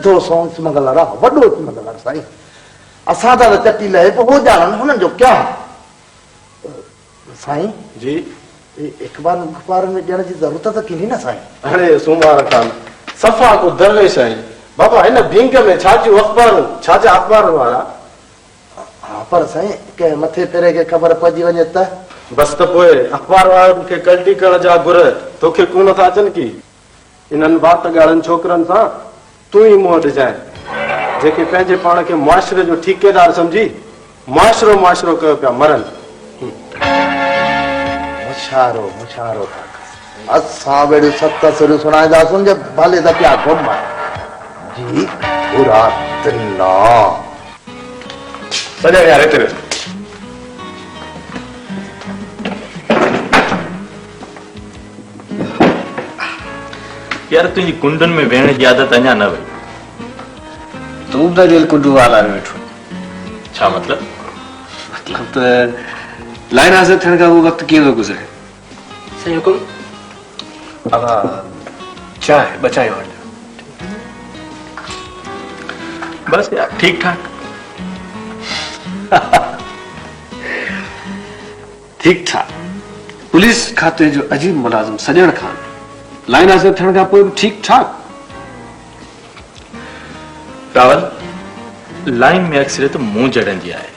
सिद्धो सोच मंगलरा वडो मंगलर साईं असा दा चट्टी लहे पो हो जान हुनन जो क्या साईं जी अखबार में देने की जरूरत तो किन्हीं ना साईं। अरे सुमार खान सफा को दरवेश आई बाबा इन भिंग में छाजू अखबार छाजा अखबार वाला हाँ पर साईं के मथे पेरे के खबर पजी वने त बस तो पोए अखबार वारन के कल्टी करण जा गुर तोखे कोन था अचन की इनन बात गाड़न छोकरन सा तू ही मुंह ॾिजाए जेके पंहिंजे पाण के मुआशरे जो ठेकेदार समझी मुआशरो कयो पिया मरन मुशारो असा बेड़ी सत सुर सुनाए दा सुन जे भाले दा क्या घुम जी पूरा दिना सजा यार तेरे यार तुझी कुंडन में वेण की आदत अञा न वई तू तो दिल कुंडू वाला बैठो छा मतलब तो लाइन हाजिर थियण का वो वक्त कीअं थो गुज़रे सही हुकुम अब चाय बचायो वञ बस यार ठीक ठाक ठीक ठाक पुलिस खाते जो अजीब मुलाजिम सजण खान लाइन हाजिर थियण खां पोइ ठीक ठाक रावल लाइन में अक्सरियत मुंह जड़ंदी आहे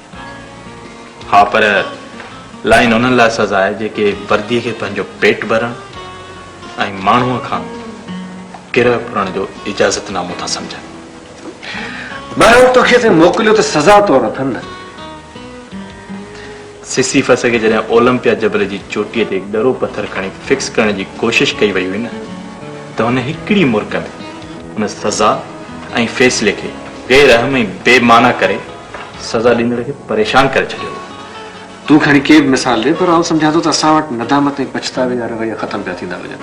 हाँ पर लाइन उन्हनि लाइ सज़ा आहे जेके वर्दीअ खे पंहिंजो पेट भरण ऐं माण्हूअ खां किरह फुरण जो इजाज़तनामो था सम्झनि ॿाहिरि तोखे ते मोकिलियो त सज़ा तौरु अथनि न सिसीफस खे जॾहिं ओलंपिया जबल जी चोटीअ ते ॾरो पत्थर खणी फिक्स करण जी कोशिश कई वई हुई न त हुन हिकिड़ी मुल्क में हुन सज़ा ऐं फ़ैसिले खे बेरहम ऐं बेमाना करे सज़ा ॾींदड़ खे परेशान करे छॾियो तू खणी के बि मिसाल ॾे पर आउं सम्झां थो त असां वटि नदामत ऐं पछतावे जा रवैया ख़तमु पिया थींदा वञनि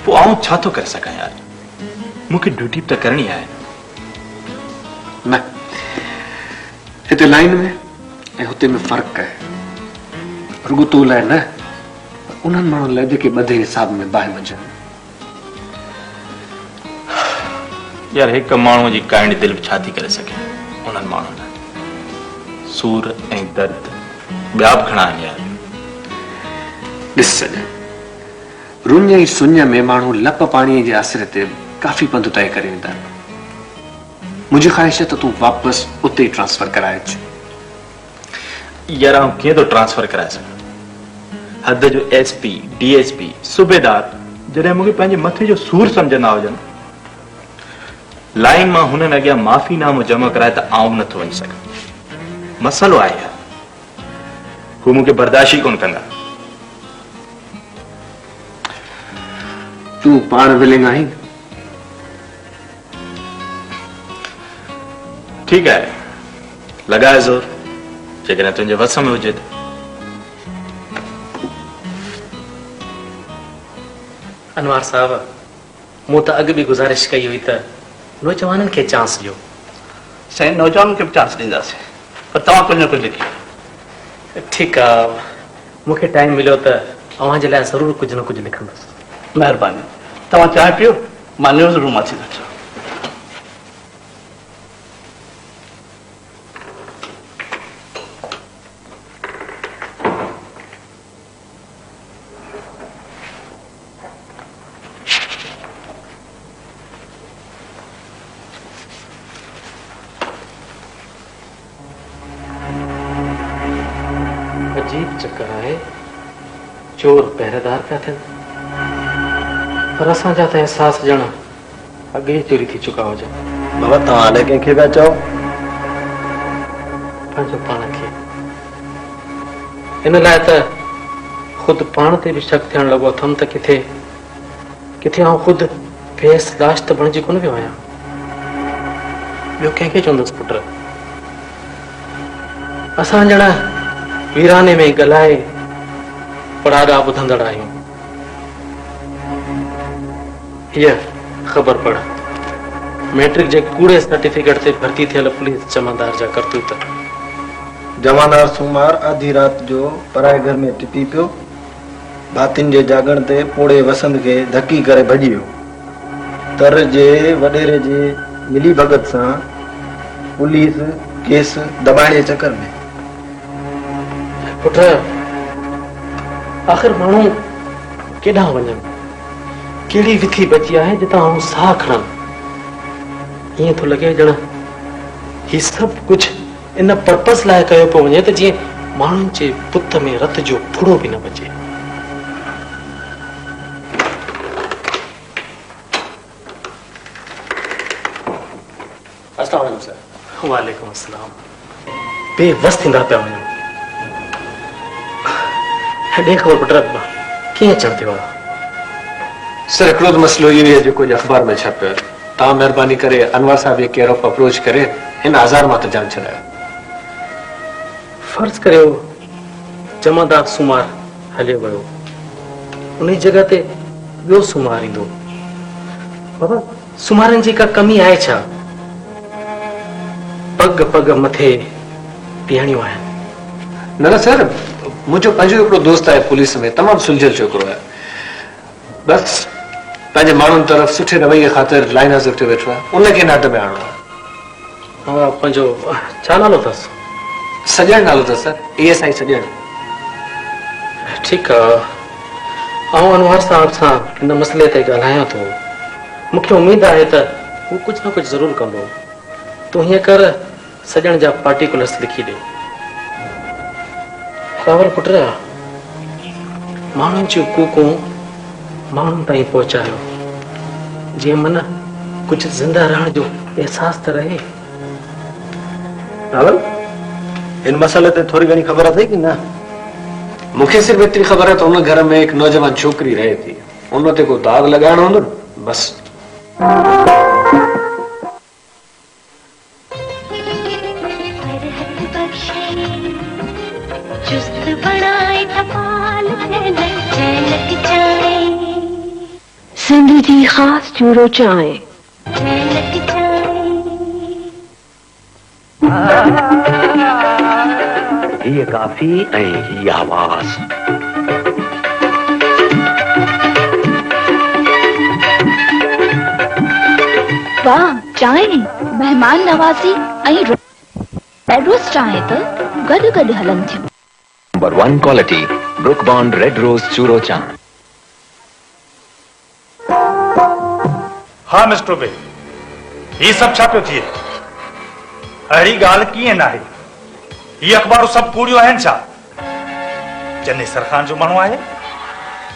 पोइ आउं छा थो करे सघां यार मूंखे ड्यूटी त करणी आहे न हिते लाइन में ऐं हुते में फ़र्क़ु आहे रुगो तो लाइ न उन्हनि माण्हुनि लाइ जेके ॿधे हिसाब में बाहि मंझनि यार हिकु माण्हूअ जी काइण दिलि बि छा थी करे सघे उन्हनि माण्हुनि लाइ सूर ऐं दर्द ॿिया बि घणा आहिनि यार ॾिस सॼा रुञ ऐं सुञ में माण्हू लप पाणीअ जे आसिरे ते काफ़ी पंधु तइ करे वेंदा मुंहिंजी ख़्वाहिश आहे त तूं वापसि उते ई ट्रांसफर कराए अच यार आउं कीअं थो ट्रांसफर कराए सघां हद जो एसपी डीएसपी सूबेदार जॾहिं मूंखे पंहिंजे मथे जो सूर सम्झंदा हुजनि लाइन मां हुननि अॻियां माफ़ीनामो जमा कराए त आउं नथो वञी सघां मसइलो आहे यार हू मूंखे बर्दाश्त ई कोन कंदा तूं पाण विलिंग आहीं ठीकु आहे लॻाए ज़ोर जेकॾहिं तुंहिंजे वस में हुजे त अनवार साहब मूं त अॻु बि गुज़ारिश कई हुई त नौजवाननि खे चांस ॾियो साईं नौजवान खे बि चांस ॾींदासीं पर तव्हां कुझु न कुझु लिखियो ठीकु आहे मूंखे टाइम मिलियो त अव्हां जे लाइ ज़रूरु कुझु न कुझु लिखंदुसि महिरबानी तव्हां चांहि पियो मां न्यूज़ रूम अची अचां अजीब चक्कर आहे चोर पहरेदार पिया थियनि पर असांजा त एहसास ॼण अॻे ई चोरी थी चुका हुजनि बाबा तव्हां हाणे कंहिंखे पिया चओ पंहिंजो पाण खे हिन लाइ त ख़ुदि पाण ते बि शक थियणु लॻो अथमि त किथे आउं ख़ुदि बेस दाश त बणिजी कोन वियो आहियां ॿियो कंहिंखे चवंदुसि पुट असां ॼण वीराने में ॻाल्हाए पढ़ाॾा ॿुधंदड़ आहियूं हीअ ख़बर पढ़ मैट्रिक जे कूड़े सर्टिफिकेट ते भर्ती थियल पुलिस जमादार जा करतूत जमादार सूमार आधी रात जो पराए घर में टिपी पियो भातिन जे जागण ते पोड़े वसंत के धकी करे भॼी वियो तर जे वडेरे जे मिली भगत सां पुलिस केस दबाइण जे चक्कर में पुट आख़िर माण्हू केॾां वञनि, कहिड़ी विथी बची आहे जितां आऊं साह खणनि। ईअं थो लॻे ॼण ही सभु कुझु इन पर्पस लाइ कयो पियो वञे त जीअं माण्हुनि जे पुत में रत जो फुड़ो बि न बचे। अस्सलाम वालेकुम सर। वालेकुम अस्सलाम। बेवस थींदा पिया वञो। ॾे ख़बर पुट कीअं अचणु थियो आहे? सर हिकिड़ो त मसइलो इहो आहे जेको अख़बार में छपियो। तव्हां महिरबानी करे अनवर साहब खे केयर ऑफ अप्रोच करे हिन आज़ार मां त जान छॾायो। फर्ज़ करियो जमादार सुमार हलियो वियो, उन जगह ते ॿियो सुमार ईंदो। बाबा सुमारनि जी का कमी आहे छा? पग पग मथे पीहणियूं आहिनि। न न सर, मुंहिंजो पंहिंजो हिकिड़ो दोस्त आहे पुलिस में, तमामु सुलझियल छोकिरो आहे। बस पंहिंजे माण्हुनि तरफ़ सुठे रवैये ख़ातिर लाइन हाज़िर थियो वेठो आहे, उनखे नाट में आणो आहे। हा पंहिंजो छा नालो अथसि? सॼण नालो अथसि सर, ASI सॼण। ठीकु आहे, आउं अनवर साहब सां हिन मसइले ते ॻाल्हायां थो। मूंखे उमेद आहे त हू कुझु न कुझु ज़रूरु कंदो। तूं हीअं कर, सॼण जा पार्टिकुलर्स लिखी ॾे। कावल पुट माण्हुनि जूं कूकूं माण्हुनि ताईं पहुचायो, जीअं मन कुझु ज़िंदा रहण जो एहसास त रहे। रावल इन मसइले ते थोरी घणी ख़बर अथई कि न? मूंखे सिर्फ़ एतिरी ख़बर आहे त हुन घर में हिकु नौजवान छोकिरी रहे थी, उन ते को दाग लॻाइणो हूंदो न, बस। सिंध जी ख़ासि चूरो चांहि। ये काफी ऐं ये आवाज़। वाह, चांहि मेहमान नवाज़ी ऐं रेड रोज़ चांहि त गॾु गॾु हलनि थियूं। Number 1 quality Brooke Bond red rose चूरो चांहि। हाँ मिस्टर बे, ये सब छा पियो थिए? अहिड़ी ॻाल्हि कीअं न आहे? ही अख़बारूं सभु कूड़ियूं आहिनि छा? चनेसर खान जो माण्हू आहे?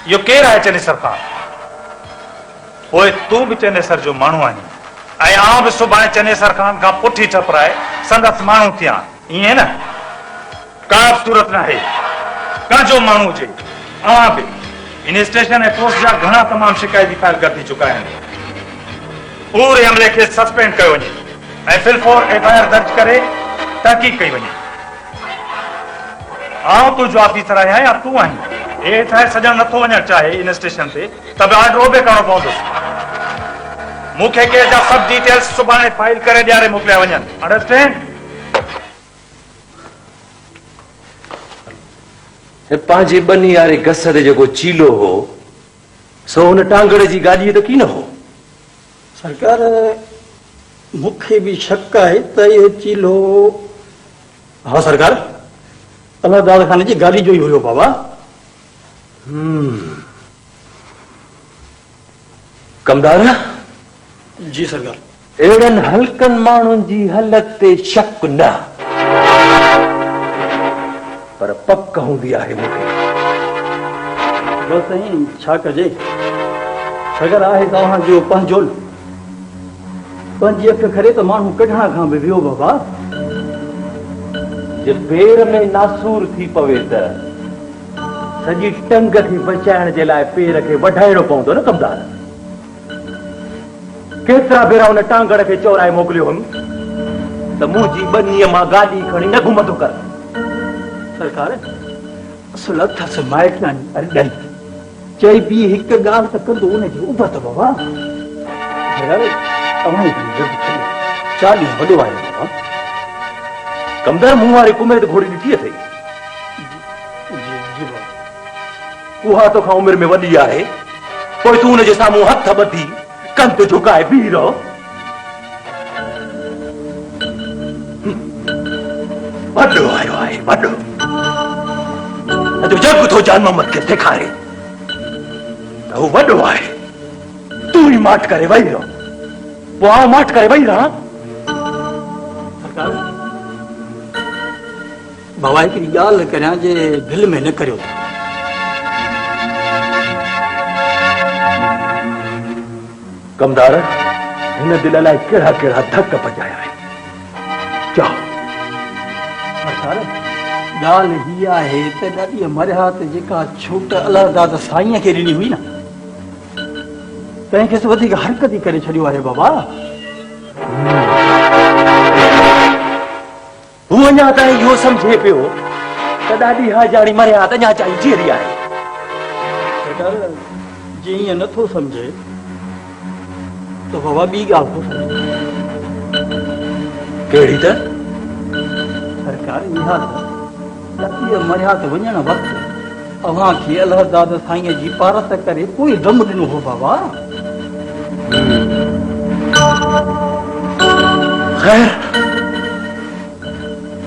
इहो केरु आहे चनेसर खान? पोइ तूं बि चनेसर जो माण्हू आहीं ऐं आउं बि सुभाणे चनेसर खान खां पुठी टपराए संदसि माण्हू थियां, ईअं न? का बि सूरत न आहे, कंहिंजो माण्हू हुजे। आउं बि इन स्टेशन ऐं पोस्ट जा घणा तमामु शिकायती फाइल कर थी चुका आहिनि। पूरे अमले खे सस्पेंड कयो वञे ऐं फिलफोर FIR दर्ज करे तहक़ीक़ कई वञे। आउं तुंहिंजो ऑफिसर आहियां या तूं आहीं? हे ठाहे सॼण नथो वञणु चाहे इन स्टेशन ते त बि ऑर्डर ओबे करणो पवंदुसि। मूंखे केस जा सभु डिटेल्स सुभाणे फाइल करे ॾियारे मोकिलिया वञनि। अंडरस्टैंड? पंहिंजे बनी वारे घस ते जेको चीलो हो सो हुन टांगड़े जी गाॾीअ त की न हो? सरकार मूंखे बि शक आहे त इहो चीलो, हा सरकार, अलादाद खान जी गाॾी जो ई हुयो बाबा। कमदार जी सरकार। अहिड़नि हल्कनि माण्हुनि जी हालत ते शक न, पर पक हूंदी आहे मूंखे। बसि साईं छा कजे, अगरि आहे तव्हांजो पंहिंजो पंहिंजी अख करे त माण्हू कढण खां बि वियो बाबा। जे पेर में नासूर थी पवे त सॼी टंग खे बचाइण जे लाइ पेर खे वढाइणो पवंदो न कमदार। केतिरा भेरा हुन टांगड़ खे चौराए मोकिलियो हुअमि त मुंहिंजी बनीअ मां गाॾी खणी न घुमंदो कर। सरकार असुल अथसि माइटानी अॾनि, चई बि हिकु ॻाल्हि त कंदो उनजी उबत बाबा। तव्हां 40 वॾो आहे बाबा। कमदार मूं वारी कुमेद घोड़ी ॾिठी अथई? उहा तोखां उमिरि में वॾी आहे, पोइ तूं हुनजे साम्हूं हथ ॿधी कंध झुकाए बीह रहो। वॾो आयो आहे, वॾो। अॼु जग थो जान मोहम्मद खे सेखारे त हू वॾो आहे। तूं ई माठ करे वेही रहो, पोइ आउं माठ करे वेही रहां। बाबा हिकिड़ी ॻाल्हि करियां जे दिलि में न करियो। कमदार, हिन दिल लाइ कहिड़ा कहिड़ा धक पजाया आहिनि, चओ। ॻाल्हि हीअ आहे त ॾाढी मरियात जेका छूट अलाह दादा साईं खे ॾिनी हुई न, तंहिं खेसि वधीक हरकत ई करे छॾियो आहे बाबा। हू अञा ताईं इहो सम्झे पियो त ॾाढी हाजाणी मरियात अञा चाही जेरी आहे। जे ईअं नथो सम्झे त बाबा ॿी ॻाल्हि थो सम्झे। कहिड़ी त? सरकार इहा त मरियात वञण वक़्तु अव्हां खे अलाह दादा साईं जी पारत करे कोई दम ॾिनो हो बाबा। ख़ैर,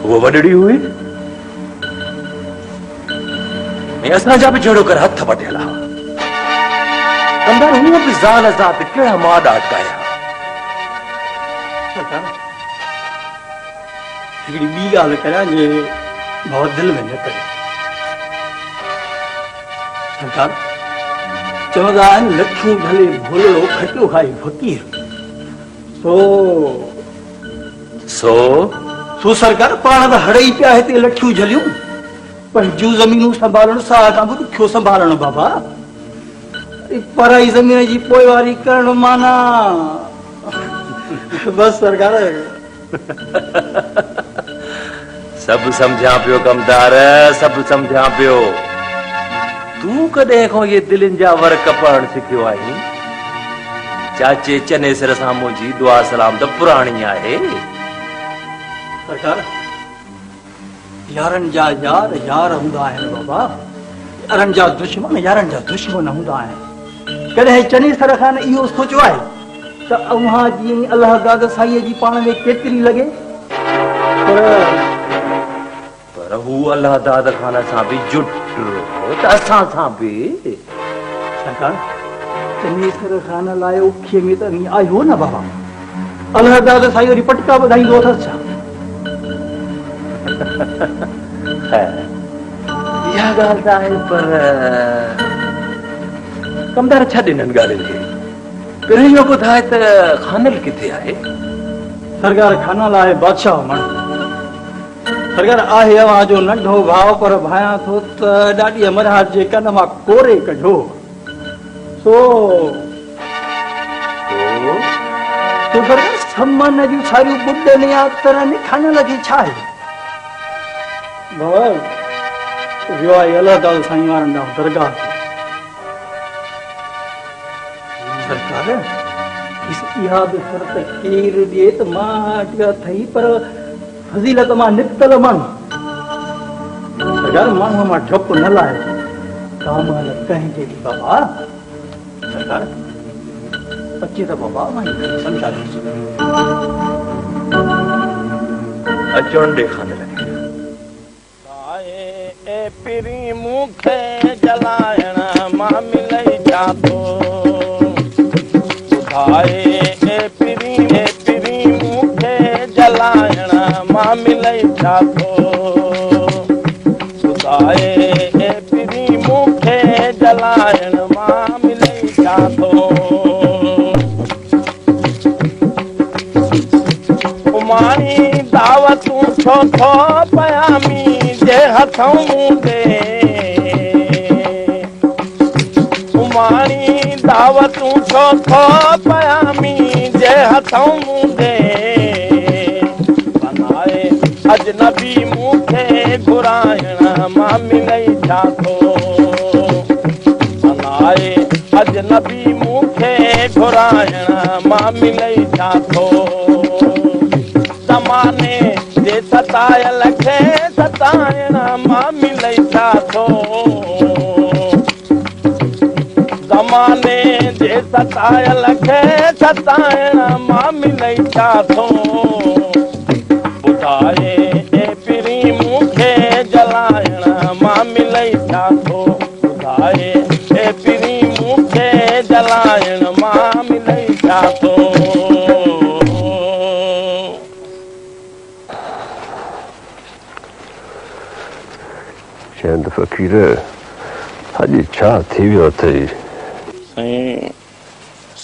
वो वॾड़ी हुई ऐं असांजा बि जहिड़ो कर हथ वटियल हुआ। कंदड़ हूअं बि ज़ाल ज़ात कहिड़ा माड अटकाया। हिकिड़ी ॿी ॻाल्हि करियां जे भाउ दिलि में न करे। सरकार चवंदा आहिनि लखियूं भले भोलो खटियो खाए फ़क़ीर। सो सरकार पाण त हड़ई पिया हिते लखियूं झलियूं, पंहिंजूं ज़मीनूं संभालण सां खां बि ॾुखियो संभालण बाबा। पराई ज़मीन जी पोइवारी करण माना बस सरकार। सब समझा पियो कमदार, सब समझा पियो। तूं कॾहिं खां ये दिलनि जा वर कपण सिखियो आहीं? चाचे चने सिर सां मुंहिंजी दुआ सलाम त पुराणी आहे। सरकार यारनि जा यार यार हूंदा आहिनि बाबा, यारनि जा दुश्मन यारनि जा दुश्मन हूंदा आहिनि। कॾहिं चने सर खां इहो सोचियो आहे त अव्हां जी अलाह दादा साईं जी पाण में केतिरी लॻे? पर हू अलाह दादा खान सां बि जुट त असां सां बि। सरकार चने सर खान लाइ औखीअ में त ईअं आयो न बाबा। अलाह दादा साईं वरी पटका ॿधाईंदो अथसि छा? इहा ॻाल्हि त आहे, पर कमदार छॾ इन्हनि ॻाल्हियुनि खे। पहिरीं इहो ॿुधाए त खानल किथे आहे? सरकार खानल आहे बादशाह माण्हू। सरकार आहे अव्हां जो नंढो भाउ, पर भायां थो त ॾाढी मरियात जे कन मां कोरे कढो। सो सरकार सम्मान जूं सारियूं ॿुॾनि या तरह खानल खे छा आहे? वियो आहे अलाह ताला साईं वारनि ॾांहुं दरगाह ते। सरकार इहा बि शर्त केरु ॾिए त मां अटिया थई, पर फज़ीलत मां निकितल माण्हू। सरकार माण्हूअ मां डपु न लाहे कामाल कंहिंजे बि बाबा। सरकार अचे त बाबा मां सम्झायोसि। अचण ॾे खानल खे। पिरी मूंखे जलाइण मां मिलई छा थो ॿुधाए। पिरी मूंखे जलाइण मां मिलई छा थो ॿुधाए। पिरी मूंखे जलाइण मां मिलई छा थो। उमाणी दावतूं छो थो पयामी जे हथों मुंदे। उमाणी दावतूं छो थो पयामी जे हथों मुंदे। बनाए अजनबी मूंखे घुराइण मां मिलई छा थो। बनाए अजनबी मूंखे घुराइण मां मिलई छा थो। ज़माने जे सतायल खे सताइण मां मिलई छा थो। ज़माने जे सतायल खे सताइण मां मिलई छा थो ॿुधाए ए पिरी मूंखे जलाइण मां मिलई छा थो ॿुधाए ए पिरी मूंखे जलाइण मां मिलई छा थो चंद फ़क़ीर अॼु छा थी वियो अथई साईं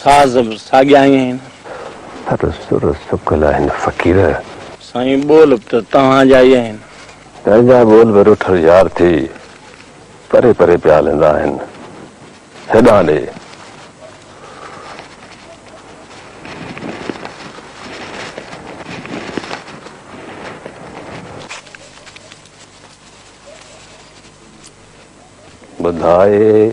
साज़ साॻिया ई आहिनि पर सुर सुकल आहिनि फ़क़ीर साईं बोल त तव्हांजा ई आहिनि पंहिंजा बोल बि रुठल यार थी परे परे पिया हलंदा आहिनि हेॾां ॾे ॿुधाए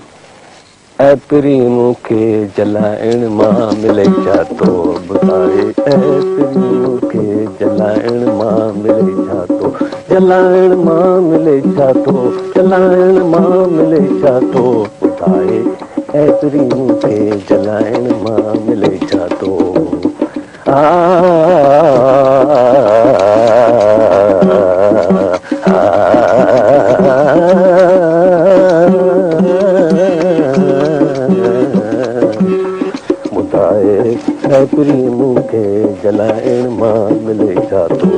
ऐं पिरी मूंखे जलाइण मां मिले छा थो ॿुधाए ऐं पिरी मूंखे जलाइण मां मिले छा थो जलाइण मां मिले छा थो जलाइण मां मिले छा थो ॿुधाए ऐं पिरी मूंखे जलाइण मां मिले छा थो ऐं पिरी मूंखे जलाइण मां मिले छा थो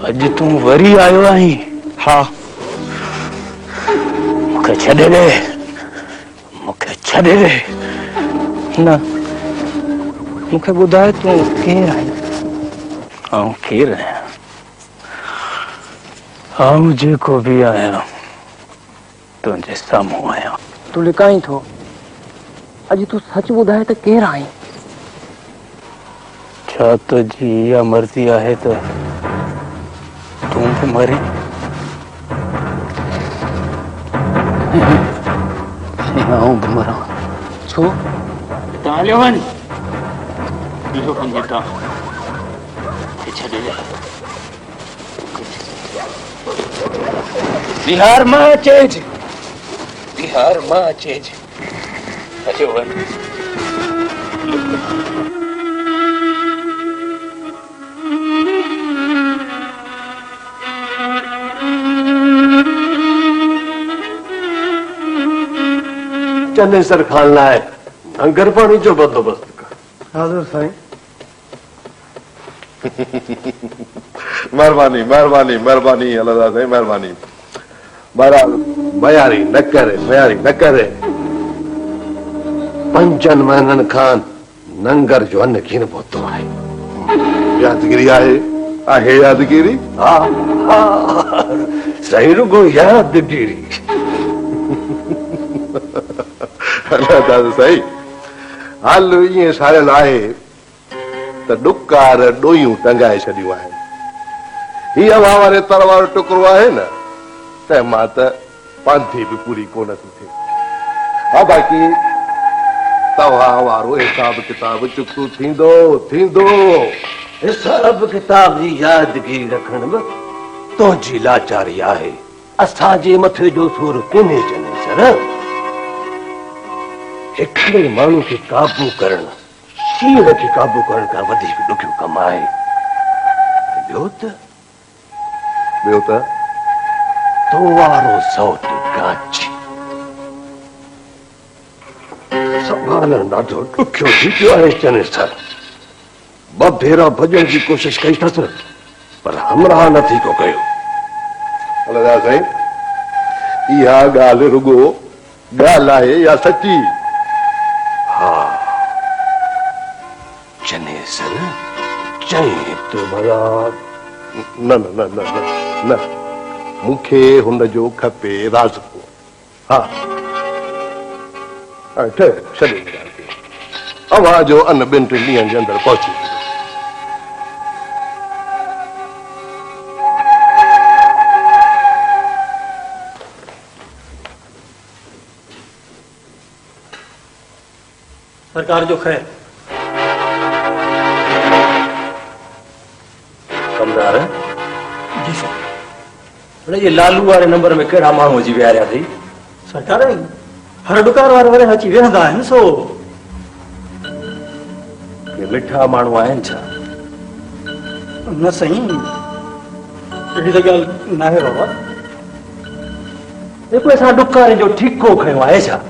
अॼु तूं वरी आयो आहीं हा मूंखे छॾे ॾे मूंखे छॾे ॾे न मूंखे ॿुधाए तूं केरु आहीं आऊं केरु आहियां आऊं जेको बि आहियां तुंहिंजे साम्हूं आहियां तूं लिकाई थो अॼु तूं सच ॿुधाए त केरु आहीं छा तुंहिंजी इहा मर्ज़ी आहे त तूं बि मरी आऊं बि मरां छो तव्हां हलियो वञ इहो पंहिंजे तव्हां छॾे ॾे बिहार मां अचेज बिहार मां अचेज हलियो वञ चने सर खान लाइ लंगर पाणी जो बंदोबस्त कर हाज़िर साईं महिरबानी महिरबानी महिरबानी अल्लाह साईं महिरबानी बहरहाल मयारी न करे मयारी न करे 5 महीननि खां लंगर जो अन्न कीन पहुतो आहे यादगिरी आहे यादगिरी हा हा सही रुगो यादगिरी अल्लाह साईं हाल ईअं सारियल आहे त ॾुकार ॾोयूं टंगाए छॾियूं आहिनि हीअ हवा वारे तर वारो टुकड़ो आहे न तंहिंमां त पांथी बि पूरी कोन थी थिए हा बाक़ी तव्हां वारो हिसाब किताब चुकतो थींदो थींदो हिसाब किताब जी यादगिरी रखण बि तुंहिंजी लाचारी आहे असांजे मथे जो सूर किने चने सर हिकिड़े माण्हू खे काबू करणु शीर खे काबू करण खां वधीक ॾुखियो कमु आहे ॿियो त तो वारो सौट गाच संभालणु ॾाढो ॾुखियो थी पियो आहे चने सर 2 भेरा भॼण जी कोशिश कई अथसि पर हमराह नथी को कयो हलंदा साईं, इहा ॻाल्हि रुगो ॻाल्हि आहे या सची? हा, चने सर चई तो भला। न न न न न न, मूंखे हुन जो खपे राज़को। हा छॾे अवां जो अन 2-3 ॾींहंनि जे अंदरि पहुची वेंदो। सरकार जो ख़ैर। कमदार जी सर। बोले ये लालू वाले नंबर में कहिड़ा माण्हू अची विया रहिया अथई? सरकार हर दुकान वारे वरी अची वेहंदा आहिनि सो ये मिठा माण्हू आहिनि छा? न साईं, अहिड़ी त ॻाल्हि न आहे बाबा। जेको असां ॾुकारे जो ठीको खयो आहे छा?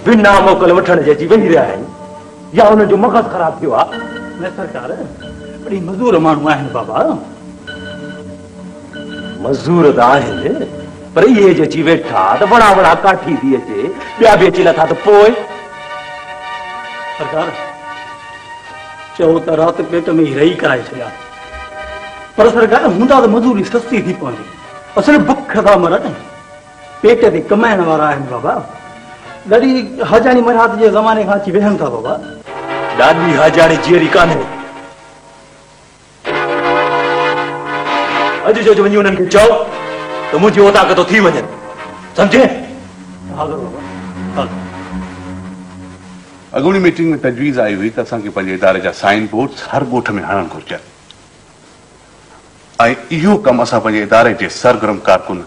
बिना मोकल वठण जे अची वेही रहिया आहिनि या हुनजो मग़ज़ ख़राब थियो आहे? न सरकार, वरी मज़दूर माण्हू आहिनि बाबा। मज़दूर त आहिनि, पर इहे जे अची वेठा त वड़ा वड़ा काठी थी अचे, ॿिया बि अची नथा त पोइ? सरकार चओ त राति पेट में ई रही कराए छॾिया, पर सरकार हूंदा त मज़दूरी सस्ती थी पवंदी। असल बुख था मरनि, पेट ते कमाइण वारा आहिनि बाबा। ॾाढी हाजाणी मराहत जे ज़माने खां अची वेहनि था बाबा। ॾाढी हाजाणी जीअरी कान्हे। अॼु जो वञी उन्हनि खे चओ त मुंहिंजी ताक़त थी वञनि, सम्झे? अॻूणी मीटिंग में तजवीज़ आई हुई त असांखे पंहिंजे इदारे जा साइन बोर्ड्स हर ॻोठ में हणणु घुरिजनि ऐं इहो कमु असां पंहिंजे इदारे जे सरगर्म कारकुन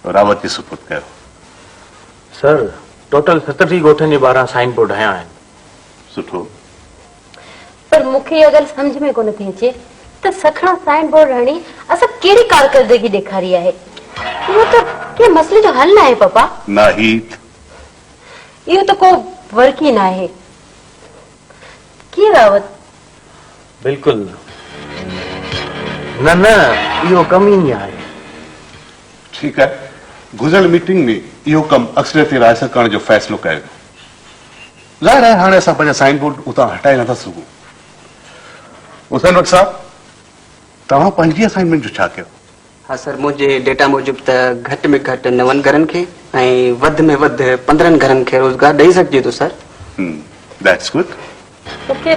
रावत जे सुपुर्द कयो। सर, टोटल 37 ॻोठनि जे 12 साइन बोर्ड हया आहिनि। सुठो, पर मूंखे इहा ॻाल्हि सम्झ में कोन थी अचे त सखणा साइन बोर्ड हणी असां कहिड़ी कारकर्दगी ॾेखारी आहे। इहो त के मसइले जो हल न आहे पापा। नाहीद, इहो त को वर्क ई न आहे। कीअं रावत? बिल्कुलु न, इहो कम ई आहे। ठीकु आहे, गुज़िरियल मीटिंग में इहो कमु अक्सरियत राय सां करण जो फ़ैसिलो कयो। ज़ाहिर आहे हाणे असां पंहिंजा साइन बोर्ड उतां हटाए नथा सघूं। हुसैन वक्त साहब, तव्हां पंहिंजी असाइनमेंट जो छा कयो? हाँ सर, मुझे डेटा मूजिब त घटि में घटि 9 घरनि खे ऐं वधि में वधि 15 घरनि खे रोज़गार ॾेई सघिजे थो सर। That's good. मूंखे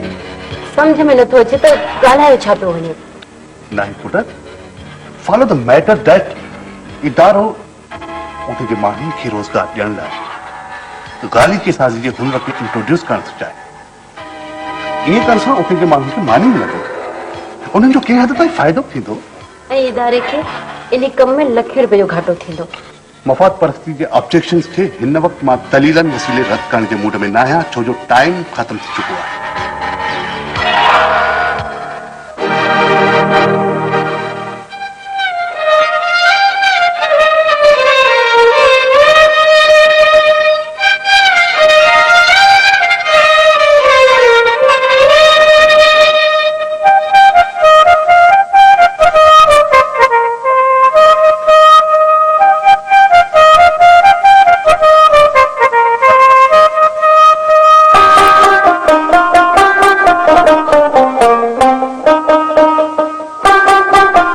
सम्झ में नथो अचे त ॻाल्हायो छा पियो वञे। नहीं पुट, फॉलो द मैटर दैट इदारो उते जे माण्हुनि खे रोज़गार ॾियण लाइ गाली के साज़ी जे हुनर खे इंट्रोड्यूस करणु थो चाहे। ईअं करण सां उते जे माण्हुनि खे मानी मिलंदो, उन्हनि जो कंहिं हद ताईं फ़ाइदो थींदो ऐं इदारे खे इन कम में लखे रुपए जो घाटो थींदो। मफ़ाद परस्ती जे ऑब्जेक्शंस खे हिन वक़्तु मां दलीलन वसीले रद्द करण जे मूड में न आहियां, छो जो टाइम ख़त्म थी चुको आहे।